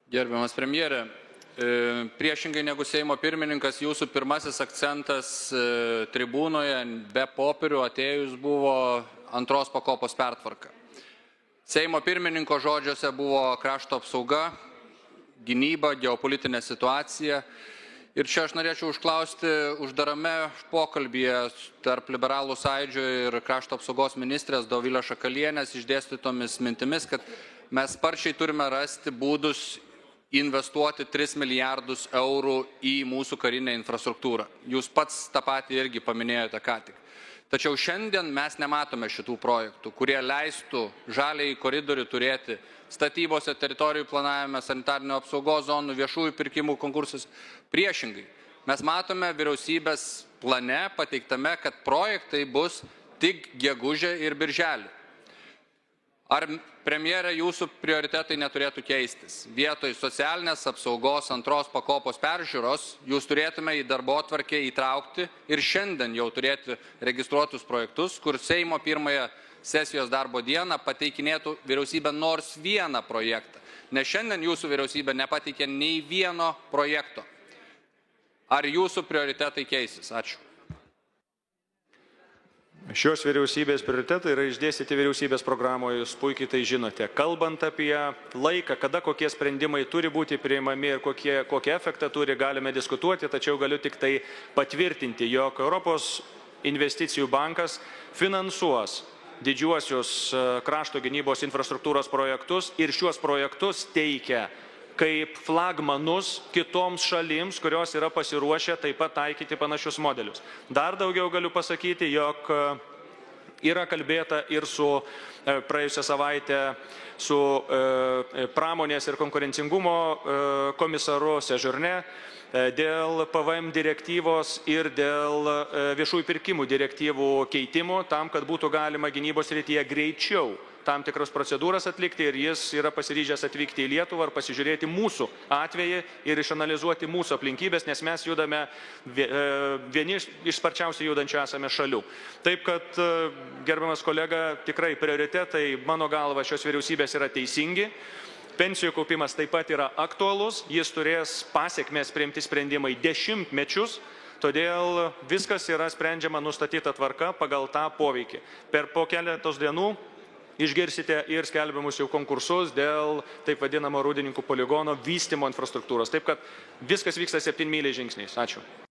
Gerbiamas premjere, priešingai negu Seimo pirmininkas, jūsų pirmasis akcentas tribūnoje be popierių atėjus buvo antros pakopos pertvarka. Seimo pirmininko žodžiuose buvo krašto apsauga, gynyba, geopolitinė situacija. Ir čia aš norėčiau užklausti uždarame pokalbyje tarp Liberalų sąjūdžio ir krašto apsaugos ministrės Dovilės Šakalienės išdėstytomis mintimis, kad mes sparčiai turime rasti būdus investuoti 3 milijardus eurų į mūsų karinę infrastruktūrą. Jūs pats tą patį irgi paminėjote ką tik. Tačiau šiandien mes nematome šitų projektų, kurie leistų žaliąjį koridorių turėti statybose, teritorijų planavime, sanitarinių apsaugos zonų, viešųjų pirkimų konkursus. Priešingai, mes matome vyriausybės plane pateiktame, kad projektai bus tik gegužę ir birželį. Ar, premjere, jūsų prioritetai neturėtų keistis? Vietoj socialinės apsaugos antros pakopos peržiūros jūs turėtume į darbotvarkę įtraukti ir šiandien jau turėti registruotus projektus, kur Seimo pirmąją sesijos darbo dieną pateikinėtų vyriausybė nors vieną projektą. Nes šiandien jūsų vyriausybė nepateikė nei vieno projekto. Ar jūsų prioritetai keisis? Ačiū. Šios vyriausybės prioritetai yra išdėstyti vyriausybės programoje, jūs puikiai tai žinote. Kalbant apie laiką, kada kokie sprendimai turi būti priimami ir kokie efektą turi, galime diskutuoti, tačiau galiu tik tai patvirtinti, jog Europos investicijų bankas finansuos didžiuosius krašto gynybos infrastruktūros projektus ir šiuos projektus teikia kaip flagmanus kitoms šalims, kurios yra pasiruošę taip pat taikyti panašius modelius. Dar daugiau galiu pasakyti, jog yra kalbėta ir su praėjusią savaitę su pramonės ir konkurencingumo komisaru Sejourne dėl PVM direktyvos ir dėl viešųjų pirkimų direktyvų keitimų tam, kad būtų galima gynybos srityje greičiau tam tikras procedūras atlikti ir jis yra pasiryžęs atvykti į Lietuvą ir pasižiūrėti mūsų atvejį ir išanalizuoti mūsų aplinkybės, nes mes judame vieni iš sparčiausiai judančių esame šalių. Taip kad, gerbiamas kolega, tikrai prioritetai mano galva šios vyriausybės yra teisingi. Pensijų kaupimas taip pat yra aktualus, jis turės pasiekmes priimti sprendimai dešimtmečius, todėl viskas yra sprendžiama nustatyta tvarka pagal tą poveikį. Per po keletos dienų išgirsite ir skelbiamus jau konkursus dėl taip vadinamo Rūdininkų poligono vystymo infrastruktūros. Taip kad viskas vyksta 7 myliais žingsniais. Ačiū.